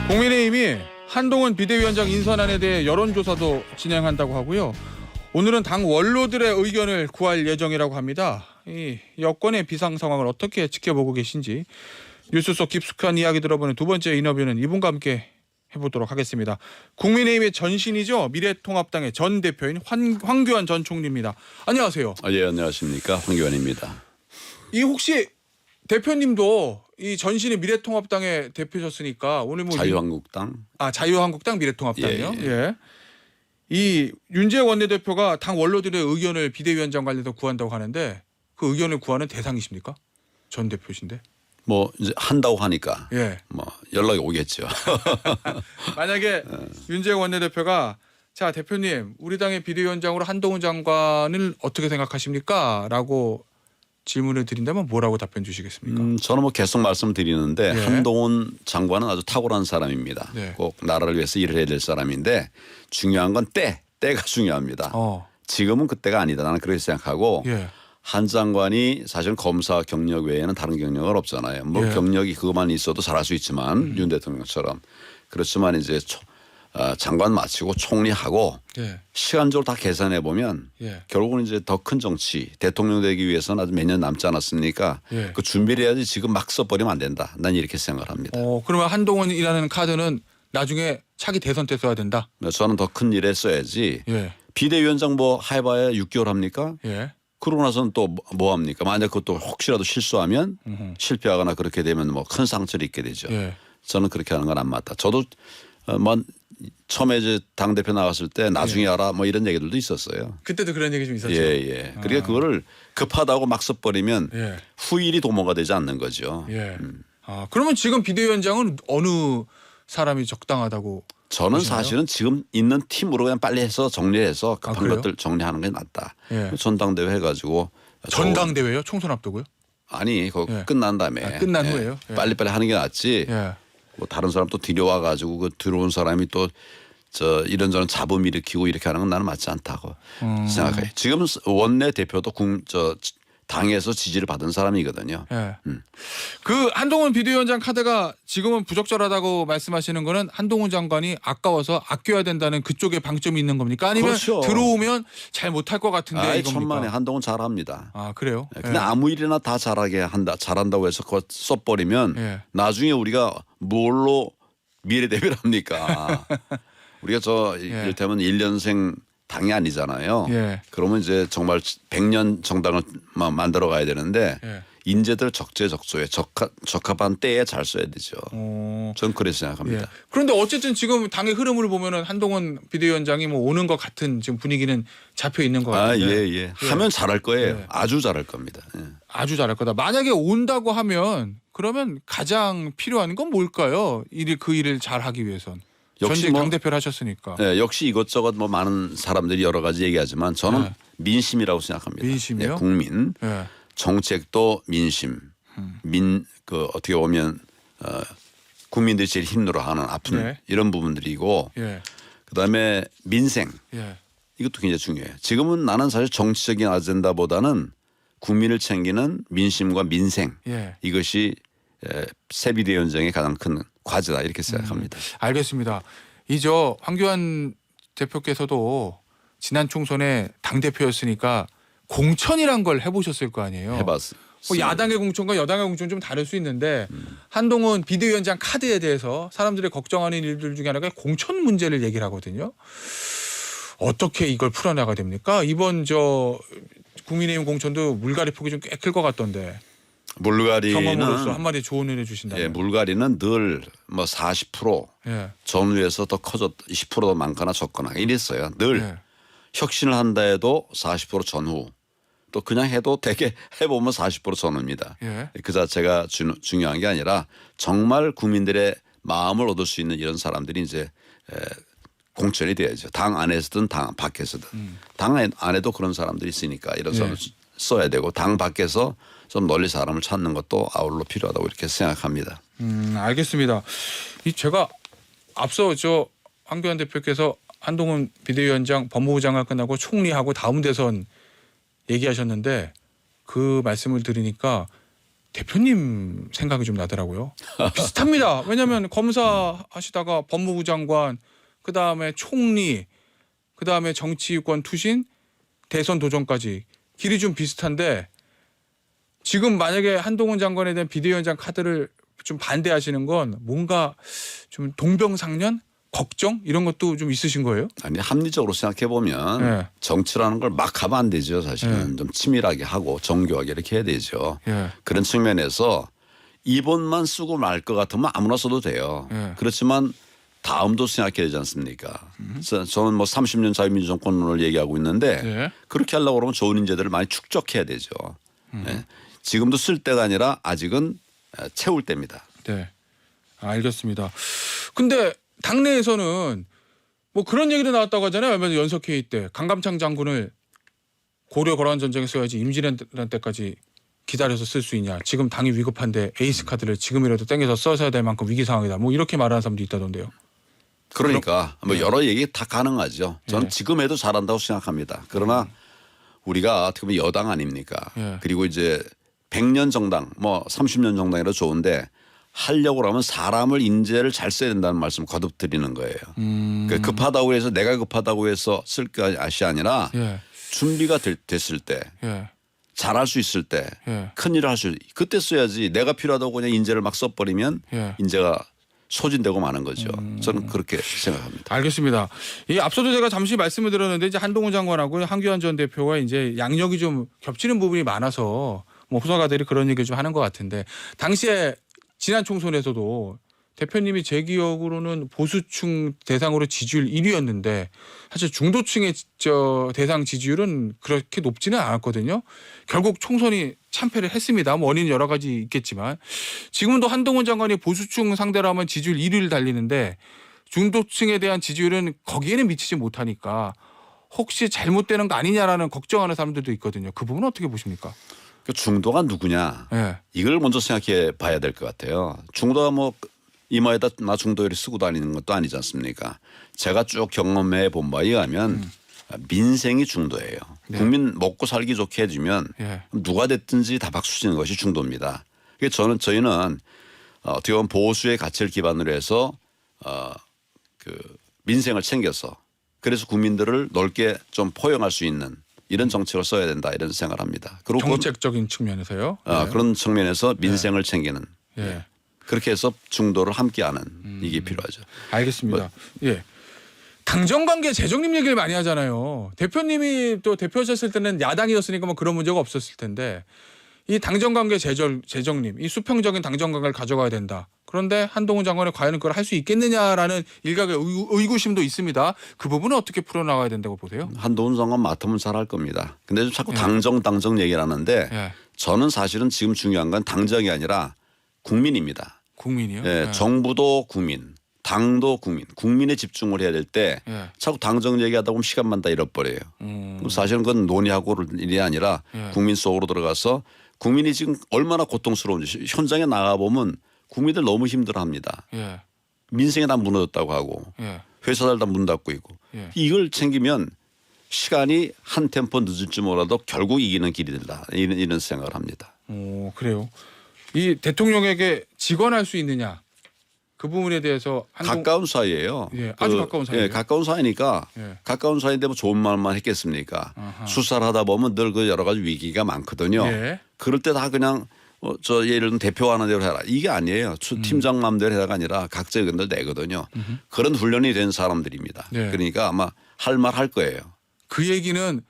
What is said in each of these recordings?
국민의힘이 한동훈 비대위원장 인선안에 대해 여론조사도 진행한다고 하고요. 오늘은 당 원로들의 의견을 구할 예정이라고 합니다. 이 여권의 비상 상황을 어떻게 지켜보고 계신지 뉴스 속 깊숙한 이야기 들어보는 두 번째 인터뷰는 이분과 함께 해보도록 하겠습니다. 국민의힘의 전신이죠. 미래통합당의 전 대표인 황교안 전 총리입니다. 안녕하세요. 예, 안녕하십니까. 황교안입니다. 이 혹시 대표님도 이 전신의 미래통합당의 대표셨으니까 오늘 뭐 자유한국당. 자유한국당 미래통합당이요. 예, 예. 이 윤재욱 원내대표가 당 원로들의 의견을 비대위원장 관련해서 구한다고 하는데 그 의견을 구하는 대상이십니까? 전 대표신데. 뭐 이제 한다고 하니까 예. 뭐 연락이 오겠죠. 만약에 윤재욱 원내대표가 자 대표님 우리 당의 비대위원장으로 한동훈 장관을 어떻게 생각하십니까? 라고 질문을 드린다면 뭐라고 답변 주시겠습니까? 저는 뭐 계속 말씀드리는데 예. 한동훈 장관은 아주 탁월한 사람입니다. 네. 꼭 나라를 위해서 일을 해야 될 사람인데 중요한 건 때가 중요합니다. 지금은 그때가 아니다. 나는 그렇게 생각하고 예. 한 장관이 사실 검사 경력 외에는 다른 경력은 없잖아요. 뭐 예. 경력이 그것만 있어도 잘할 수 있지만 윤 대통령처럼 그렇지만 이제 장관 마치고 총리하고 예. 시간적으로 다 계산해 보면 예. 결국은 이제 더 큰 정치 대통령 되기 위해서는 아주 몇 년 남지 않았습니까? 예. 그 준비를 해야지 지금 막 써버리면 안 된다. 난 이렇게 생각을 합니다. 그러면 한동훈이라는 카드는 나중에 차기 대선 때 써야 된다. 저는 더 큰 일에 써야지. 예. 비대위원장 뭐 해봐야 6개월 합니까? 예. 그러고 나서는 또 뭐 합니까? 만약 그것도 혹시라도 실수하면 실패하거나 그렇게 되면 뭐 큰 상처를 입게 되죠. 예. 저는 그렇게 하는 건 안 맞다. 저도 뭐 처음에 이제 당 대표 나갔을 때 나중에 알아 뭐 이런 얘기들도 있었어요. 그때도 그런 얘기 좀 있었죠. 예. 그러니까 그거를 급하다고 막 써버리면 예. 후일이 도모가 되지 않는 거죠. 예. 그러면 지금 비대위원장은 어느 사람이 적당하다고? 저는 보시나요? 사실은 지금 있는 팀으로 그냥 빨리 해서 정리해서 급한 그래요? 것들 정리하는 게 낫다. 예. 전당대회 해가지고 전당대회요? 총선 앞두고요? 아니 그거 예. 끝난 다음에 끝난 후에요? 예. 빨리빨리 하는 게 낫지. 예. 뭐 다른 사람 또 들여와 가지고 그 들어온 사람이 또 이런저런 잡음 일으키고 이렇게 하는 건 나는 맞지 않다고 생각해요. 지금 원내 대표도 당에서 지지를 받은 사람이거든요. 예. 그 한동훈 비대위원장 카드가 지금은 부적절하다고 말씀하시는 거는 한동훈 장관이 아까워서 아껴야 된다는 그쪽에 방점이 있는 겁니까? 아니면 그렇죠. 들어오면 잘 못할 것 같은데 아이 이겁니까? 천만에 한동훈 잘합니다. 그래요? 근데 아무 일이나 다 잘한다고 해서 그거 써버리면 예. 나중에 우리가 뭘로 미래 대비를 합니까? 우리가 이를테면 1년생 당이 아니잖아요. 예. 그러면 이제 정말 100년 정당을 만들어 가야 되는데 예. 인재들 적재적소에 적합한 때에 잘 써야 되죠. 저는 그렇게 생각합니다. 예. 그런데 어쨌든 지금 당의 흐름을 보면은 한동훈 비대위원장이 뭐 오는 것 같은 지금 분위기는 잡혀 있는 것 같은데. 예. 하면 잘할 거예요. 아주 잘할 겁니다. 예. 아주 잘할 거다. 만약에 온다고 하면 그러면 가장 필요한 건 뭘까요? 그 일을 잘하기 위해선. 역시 전직 뭐 당대표를 하셨으니까. 네, 역시 이것저것 뭐 많은 사람들이 여러 가지 얘기하지만 저는 네. 민심이라고 생각합니다. 민심이요? 국민 예. 정책도 민심, 어떻게 보면 국민들이 제일 힘들어하는 아픈 네. 이런 부분들이고 예. 그다음에 민생 예. 이것도 굉장히 중요해요. 지금은 나는 사실 정치적인 아젠다보다는 국민을 챙기는 민심과 민생 예. 이것이 새 비대위원장의 가장 큰 과제다 이렇게 생각합니다. 알겠습니다. 황교안 대표께서도 지난 총선에 당 대표였으니까 공천이란 걸 해보셨을 거 아니에요. 해봤어요. 뭐 야당의 공천과 여당의 공천 좀 다를 수 있는데 한동훈 비대위원장 카드에 대해서 사람들이 걱정하는 일들 중에 하나가 공천 문제를 얘기를 하거든요. 어떻게 이걸 풀어나가야 됩니까? 이번 국민의힘 공천도 물갈이 폭이 좀 꽤 클 것 같던데. 경험으로서 한마디 조언을 해주신다면. 예, 물갈이는 늘 뭐 40% 예. 전후에서 더 커졌 20%더 많거나 적거나 이랬어요. 늘 예. 혁신을 한다 해도 40% 전후 또 그냥 해도 되게 해보면 40% 전후입니다. 예. 그 자체가 중요한 게 아니라 정말 국민들의 마음을 얻을 수 있는 이런 사람들이 이제 공천이 돼야죠. 당 안에서든 당 밖에서든. 당 안에도 그런 사람들이 있으니까 이런 사람을 써야 되고 당 밖에서 좀 널리 사람을 찾는 것도 아울러 필요하다고 이렇게 생각합니다. 알겠습니다. 제가 앞서 황교안 대표께서 한동훈 비대위원장 법무부 장관 끝나고 총리하고 다음 대선 얘기하셨는데 그 말씀을 들으니까 대표님 생각이 좀 나더라고요. 비슷합니다. 왜냐하면 검사 하시다가 법무부 장관, 그 다음에 총리, 그 다음에 정치권 투신, 대선 도전까지 길이 좀 비슷한데 지금 만약에 한동훈 장관에 대한 비대위원장 카드를 좀 반대하시는 건 뭔가 좀 동병상련? 걱정? 이런 것도 좀 있으신 거예요? 아니 합리적으로 생각해 보면 네. 정치라는 걸 막 하면 안 되죠. 사실은 좀 치밀하게 하고 정교하게 이렇게 해야 되죠. 예. 그런 측면에서 이번만 쓰고 말 것 같으면 아무나 써도 돼요. 예. 그렇지만 다음도 생각해야 되지 않습니까? 그래서 저는 뭐 30년 자유민주정권론을 얘기하고 있는데 네. 그렇게 하려고 그러면 좋은 인재들을 많이 축적해야 되죠. 예. 지금도 쓸 때가 아니라 아직은 채울 때입니다. 네. 알겠습니다. 근데 당내에서는 뭐 그런 얘기도 나왔다고 하잖아요. 얼마 전 연석회의 때 강감창 장군을 고려 거란 전쟁에 써야지 임진왜란 때까지 기다려서 쓸 수 있냐. 지금 당이 위급한데 에이스 카드를 지금이라도 땡겨서 써야 될 만큼 위기 상황이다. 뭐 이렇게 말하는 사람도 있다던데요. 그러니까 뭐 여러 얘기 다 가능하죠. 저는 예. 지금 해도 잘한다고 생각합니다. 그러나 우리가 어떻게 보면 여당 아닙니까? 예. 그리고 이제 100년 정당 뭐 30년 정당이라 좋은데 하려고 하면 사람을 인재를 잘 써야 된다는 말씀 거듭 드리는 거예요. 그러니까 급하다고 해서 내가 급하다고 해서 쓸 것이 아니라 예. 준비가 됐을 때 예. 잘할 수 있을 때 예. 큰일을 할 수 그때 써야지 내가 필요하다고 그냥 인재를 막 써버리면 예. 인재가 소진되고 마는 거죠. 저는 그렇게 생각합니다. 알겠습니다. 이 앞서도 제가 잠시 말씀을 드렸는데 이제 한동훈 장관하고 한교안 전 대표가 이제 양력이 좀 겹치는 부분이 많아서 뭐 후사가들이 그런 얘기를 좀 하는 것 같은데 당시에 지난 총선에서도 대표님이 제 기억으로는 보수층 대상으로 지지율 1위였는데 사실 중도층의 대상 지지율은 그렇게 높지는 않았거든요. 결국 총선이 참패를 했습니다. 뭐 원인은 여러 가지 있겠지만 지금도 한동훈 장관이 보수층 상대로 하면 지지율 1위를 달리는데 중도층에 대한 지지율은 거기에는 미치지 못하니까 혹시 잘못되는 거 아니냐라는 걱정하는 사람들도 있거든요. 그 부분은 어떻게 보십니까? 그 중도가 누구냐 네. 이걸 먼저 생각해 봐야 될 것 같아요. 중도가 뭐 이마에다 나 중도를 쓰고 다니는 것도 아니지 않습니까? 제가 쭉 경험해 본 바에 의하면 민생이 중도예요. 네. 국민 먹고 살기 좋게 해주면 예. 누가 됐든지 다 박수 치는 것이 중도입니다. 그래서 저희는 어떻게 보면 보수의 가치를 기반으로 해서 그 민생을 챙겨서 그래서 국민들을 넓게 좀 포용할 수 있는 이런 정책을 써야 된다 이런 생각을 합니다. 그리고 정책적인 측면에서요. 네. 그런 측면에서 민생을 챙기는 예. 그렇게 해서 중도를 함께하는 이게 필요하죠. 알겠습니다. 예. 당정관계 재정립 얘기를 많이 하잖아요. 대표님이 또 대표하셨을 때는 야당이었으니까 뭐 그런 문제가 없었을 텐데 이 당정관계 재정립, 이 수평적인 당정관계를 가져가야 된다. 그런데 한동훈 장관이 과연 그걸 할 수 있겠느냐라는 일각의 의구심도 있습니다. 그 부분은 어떻게 풀어나가야 된다고 보세요? 한동훈 장관 맡으면 잘할 겁니다. 근데 자꾸 예. 당정 얘기를 하는데 예. 저는 사실은 지금 중요한 건 당정이 아니라 국민입니다. 국민이요? 예, 예. 정부도 국민, 당도 국민, 국민에 집중을 해야 될 때 예. 자꾸 당정 얘기하다 보면 시간만 다 잃어버려요. 그럼 사실은 그건 논의하고 일이 아니라 예. 국민 속으로 들어가서 국민이 지금 얼마나 고통스러운지 현장에 나가보면 국민들 너무 힘들어합니다. 예. 민생이 다 무너졌다고 하고 예. 회사들 다 문 닫고 있고 예. 이걸 챙기면 시간이 한 템포 늦을지 몰라도 결국 이기는 길이 된다. 이런 생각을 합니다. 오, 그래요. 이 대통령에게 직언할 수 있느냐 그 부분에 대해서 가까운 사이예요. 예, 아주 가까운 사이예요. 예, 가까운 사이니까 예. 가까운 사이인데 뭐 좋은 말만 했겠습니까? 아하. 수사를 하다 보면 늘 그 여러 가지 위기가 많거든요. 예. 그럴 때 다 그냥 저 예를 들면 대표 하는 대로 해라. 이게 아니에요. 팀장 마음대로 해라가 아니라 각자 의견들 내거든요. 그런 훈련이 된 사람들입니다. 네. 그러니까 아마 할 말 할 거예요. 그 얘기는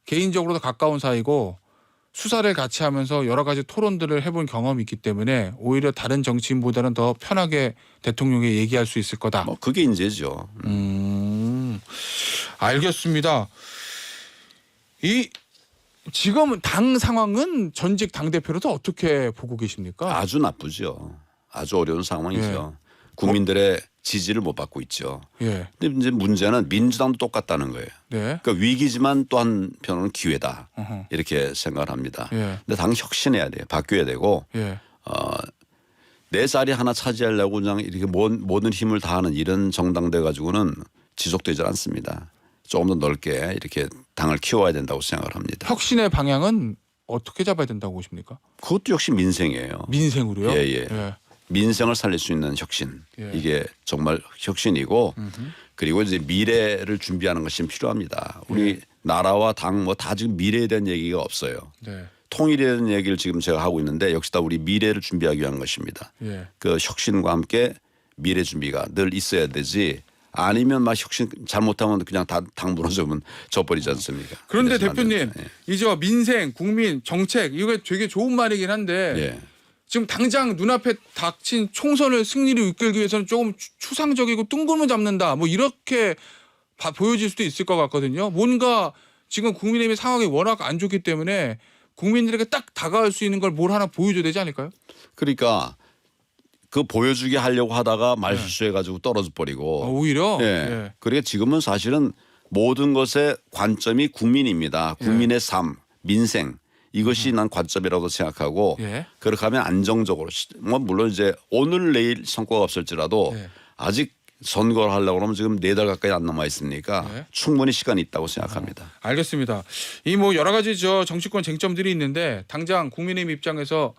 개인적으로도 가까운 사이고 수사를 같이 하면서 여러 가지 토론들을 해본 경험이 있기 때문에 오히려 다른 정치인보다는 더 편하게 대통령에 얘기할 수 있을 거다. 뭐 그게 인재죠. 알겠습니다. 이 지금 당 상황은 전직 당 대표로서 어떻게 보고 계십니까? 아주 나쁘죠. 아주 어려운 상황이죠. 국민들의 지지를 못 받고 있죠. 예, 근데 이제 문제는 민주당도 똑같다는 거예요. 네, 그러니까 위기지만 또 한편으로는 기회다. 어허. 이렇게 생각을 합니다. 예. 근데 당 혁신해야 돼요. 바뀌어야 되고 예, 내 자리 하나 차지하려고 그냥 이렇게 모든 힘을 다하는 이런 정당돼 가지고는 지속되지 않습니다. 조금 더 넓게 이렇게 당을 키워야 된다고 생각을 합니다. 혁신의 방향은 어떻게 잡아야 된다고 보십니까? 그것도 역시 민생이에요. 민생으로요? 예, 예. 민생을 살릴 수 있는 혁신. 예. 이게 정말 혁신이고 그리고 이제 미래를 준비하는 것이 필요합니다. 우리 나라와 당 뭐 다 지금 미래에 대한 얘기가 없어요. 네. 통일에 대한 얘기를 지금 제가 하고 있는데 역시 다 우리 미래를 준비하기 위한 것입니다. 예. 그 혁신과 함께 미래 준비가 늘 있어야 되지 아니면 막 혁신 잘못하면 그냥 다 당 무너지면 져버리지 않습니까? 그런데 그래서 안 대표님 됩니다. 예. 이제 민생, 국민, 정책 이거 되게 좋은 말이긴 한데 예. 지금 당장 눈앞에 닥친 총선을 승리를 이끌기 위해서는 조금 추상적이고 뜬구름 잡는다 뭐 이렇게 보여질 수도 있을 것 같거든요. 뭔가 지금 국민의힘의 상황이 워낙 안 좋기 때문에 국민들에게 딱 다가갈 수 있는 걸 뭘 하나 보여줘야 되지 않을까요? 그러니까 그 보여주게 하려고 하다가 말 실수해가지고 떨어져 버리고 오히려 예. 예. 그러니까 지금은 사실은 모든 것의 관점이 국민입니다. 국민의 삶, 민생 이것이 난 관점이라고 생각하고 예. 그렇게 하면 안정적으로 뭐 물론 이제 오늘 내일 성과가 없을지라도 예. 아직 선거를 하려고 하면 지금 4달 가까이 안 남아 있으니까 예. 충분히 시간이 있다고 생각합니다. 알겠습니다. 이 뭐 여러 가지 저 정치권 쟁점들이 있는데 당장 국민의힘 입장에서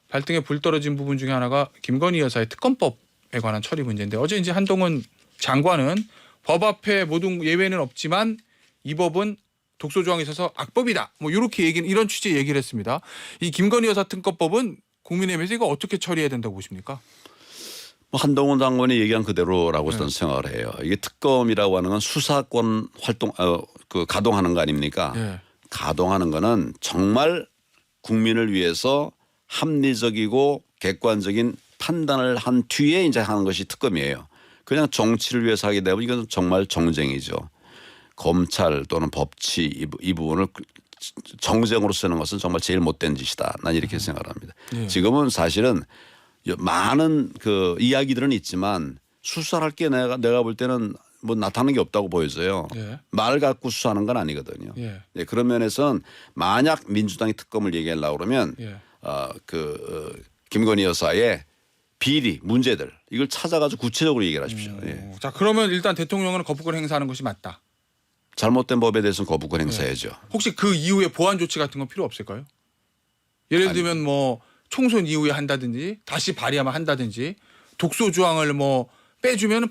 발등에 불 떨어진 부분 중에 하나가 김건희 여사의 특검법에 관한 처리 문제인데 어제 이제 한동훈 장관은 법 앞에 모든 예외는 없지만 이 법은 독소 조항이 있어서 악법이다. 뭐 이렇게 이런 취지의 얘기를 했습니다. 이 김건희 여사 특검법은 국민의힘에서 이거 어떻게 처리해야 된다고 보십니까? 뭐 한동훈 장관이 얘기한 그대로라고 저는 생각을 해요. 이게 특검이라고 하는 건 수사권 활동 그 가동하는 거 아닙니까? 예. 가동하는 거는 정말 국민을 위해서 합리적이고 객관적인 판단을 한 뒤에 이제 하는 것이 특검이에요. 그냥 정치를 위해서 하게 되면 이건 정말 정쟁이죠. 검찰 또는 법치 이 부분을 정쟁으로 쓰는 것은 정말 제일 못된 짓이다. 난 이렇게 생각합니다. 예. 지금은 사실은 많은 그 이야기들은 있지만 수사할 게 내가 볼 때는 뭐 나타나는 게 없다고 보여져요. 예. 말 갖고 수사하는 건 아니거든요. 예. 네, 그런 면에서는 만약 민주당이 특검을 얘기하려고 그러면 예. 김건희 여사의 비리 문제들 이걸 찾아가지고 구체적으로 얘기를 하십시오. 예. 자 그러면 일단 대통령은 거부권 행사하는 것이 맞다. 잘못된 법에 대해서는 거부권 행사해야죠. 혹시 그 이후에 보완 조치 같은 건 필요 없을까요? 예를 들면 뭐 총선 이후에 한다든지 다시 발의하면 한다든지 독소 조항을 뭐 빼주면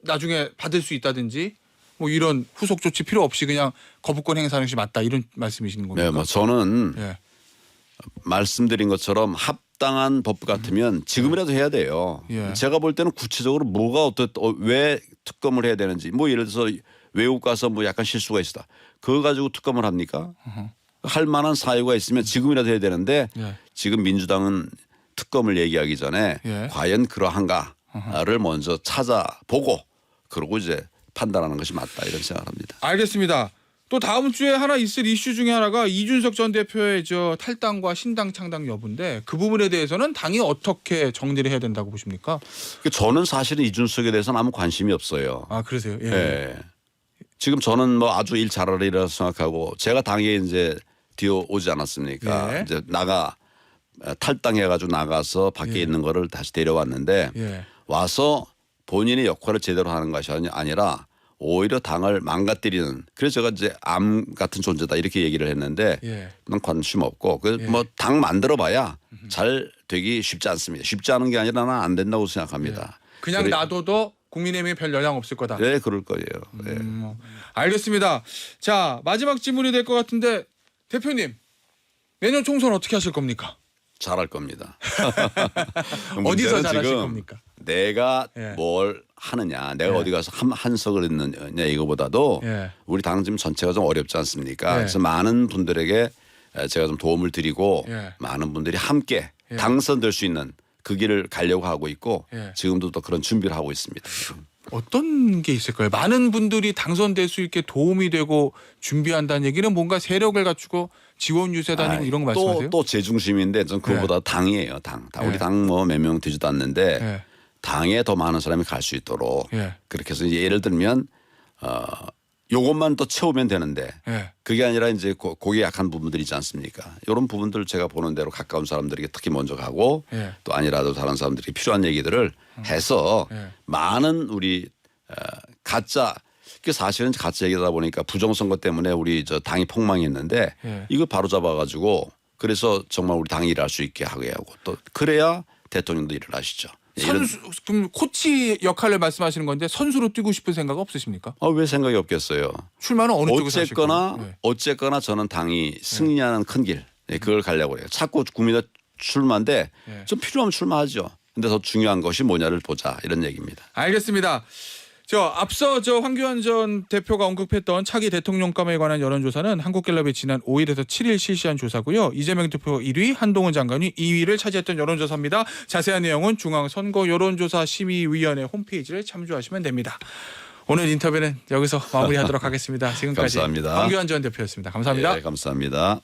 나중에 받을 수 있다든지 뭐 이런 후속 조치 필요 없이 그냥 거부권 행사하는 것이 맞다 이런 말씀이시는 겁니까? 네, 뭐 저는 예. 말씀드린 것처럼 합당한 법 같으면 지금이라도 해야 돼요. 예. 제가 볼 때는 구체적으로 뭐가 왜 특검을 해야 되는지 뭐 예를 들어서 외국 가서 뭐 약간 실수가 있었다. 그거 가지고 특검을 합니까? 할 만한 사유가 있으면 지금이라도 해야 되는데 예. 지금 민주당은 특검을 얘기하기 전에 예. 과연 그러한가를 먼저 찾아보고 그러고 이제 판단하는 것이 맞다 이런 생각을 합니다. 알겠습니다. 또 다음 주에 하나 있을 이슈 중에 하나가 이준석 전 대표의 저 탈당과 신당 창당 여부인데 그 부분에 대해서는 당이 어떻게 정리를 해야 된다고 보십니까? 저는 사실은 이준석에 대해서는 아무 관심이 없어요. 아 그러세요? 예. 예. 지금 저는 뭐 아주 일 잘하리라 생각하고 제가 당에 이제 뛰어오지 않았습니까? 예. 이제 탈당해가지고 나가서 밖에 예. 있는 거를 다시 데려왔는데 예. 와서 본인의 역할을 제대로 하는 것이 아니라 오히려 당을 망가뜨리는 그래서 제가 이제 암 같은 존재다 이렇게 얘기를 했는데 예. 난 관심 없고 예. 뭐 당 만들어봐야 잘 되기 쉽지 않습니다. 쉽지 않은 게 아니라 난 안 된다고 생각합니다. 그냥 그래- 놔둬도 국민의힘에 별 영향 없을 거다. 네, 그럴 거예요. 네. 알겠습니다. 자 마지막 질문이 될 것 같은데 대표님 내년 총선 어떻게 하실 겁니까? 잘할 겁니다. 어디서 문제는 잘하실 지금 겁니까? 내가 예. 뭘 하느냐, 내가 예. 어디 가서 한석을 있느냐 이거보다도 예. 우리 당 지금 전체가 좀 어렵지 않습니까? 예. 그래서 많은 분들에게 제가 좀 도움을 드리고 예. 많은 분들이 함께 예. 당선될 수 있는 그 길을 가려고 하고 있고 예. 지금도 또 그런 준비를 하고 있습니다. 어떤 게 있을까요? 많은 분들이 당선될 수 있게 도움이 되고 준비한다는 얘기는 뭔가 세력을 갖추고 지원 유세 다니고 이런 거 말씀하세요? 또 제 중심인데 전 그거보다 당이에요. 당. 예. 우리 당 뭐 몇 명 되지도 않는데 예. 당에 더 많은 사람이 갈 수 있도록 예. 그렇게 해서 이제 예를 들면 요것만 더 채우면 되는데 예. 그게 아니라 이제 고기 약한 부분들이 있지 않습니까? 이런 부분들을 제가 보는 대로 가까운 사람들에게 특히 먼저 가고 예. 또 아니라도 다른 사람들이 필요한 얘기들을 해서 예. 많은 우리 가짜 그 사실은 가짜 얘기다 보니까 부정선거 때문에 우리 저 당이 폭망했는데 예. 이걸 바로 잡아가지고 그래서 정말 우리 당이 일할 수 있게 하게 하고 또 그래야 대통령도 일을 하시죠. 이런 그럼 코치 역할을 말씀하시는 건데 선수로 뛰고 싶은 생각 없으십니까? 왜 생각이 없겠어요. 출마는 어느 쪽에서 하실 거예요? 네. 어쨌거나 저는 당이 승리하는 큰 길 그걸 가려고 해요. 자꾸 국민의 출마인데 네. 좀 필요하면 출마하죠. 근데 더 중요한 것이 뭐냐를 보자 이런 얘기입니다. 알겠습니다. 앞서 황교안 전 대표가 언급했던 차기 대통령감에 관한 여론조사는 한국갤럽이 지난 5일에서 7일 실시한 조사고요. 이재명 대표 1위, 한동훈 장관이 2위를 차지했던 여론조사입니다. 자세한 내용은 중앙선거여론조사심의위원회 홈페이지를 참조하시면 됩니다. 오늘 인터뷰는 여기서 마무리하도록 하겠습니다. 지금까지 감사합니다. 황교안 전 대표였습니다. 감사합니다. 네, 감사합니다.